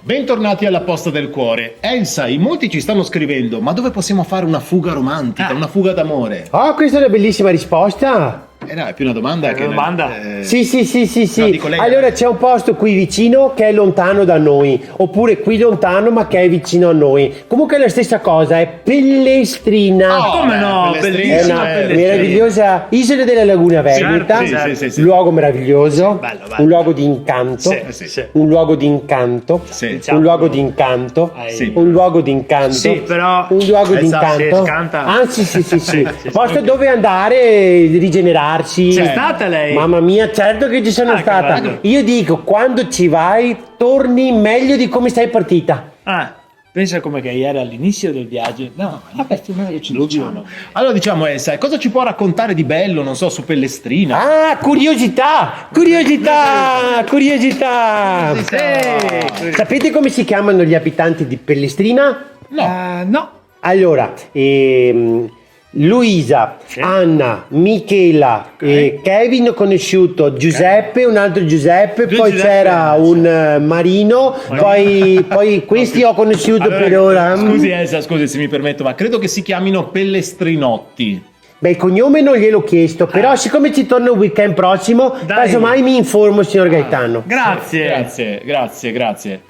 Bentornati alla Posta del Cuore. Elsa, in molti ci stanno scrivendo, ma dove possiamo fare una fuga romantica, una fuga d'amore? Oh, questa è una bellissima risposta. No, è più una domanda che... Una domanda? Sì. No, dico lei- Allora c'è un posto qui vicino che è lontano da noi, oppure qui lontano ma che è vicino a noi. Comunque è la stessa cosa, è Pellestrina. come no? È Bellissima una Pellestrina. meravigliosa isola della Laguna Veneta, Sì. luogo meraviglioso, Bello. un luogo di incanto, Sì. un luogo di incanto, Sì. un luogo di incanto, Sì. un luogo di incanto, Sì, però... un luogo di Esatto, incanto. sì, scanta. Anzi, sì. Posto dove andare e rigenerarsi. C'è stata lei? Mamma mia, certo che ci sono Ah, che stata. bello. Io dico, quando ci vai, torni meglio di come sei partita. Pensa come che ieri all'inizio del viaggio. No, vabbè, io ci dubito. Allora diciamo Elsa, cosa ci può raccontare di bello, non so, su Pellestrina? Ah, curiosità! Sapete come si chiamano gli abitanti di Pellestrina? No. Allora, Luisa, Sì. Anna, Michela, Kevin ho conosciuto, Giuseppe, un altro Giuseppe, Due poi Giuseppe, c'era un Marino, poi questi ho conosciuto Allora, per ora. Scusi Elsa, scusi se mi permetto, ma credo che si chiamino Pellestrinotti. Beh, il cognome non gliel'ho chiesto, però siccome ci torno il weekend prossimo, Dai. casomai mi informo, signor Gaetano. Grazie. Grazie.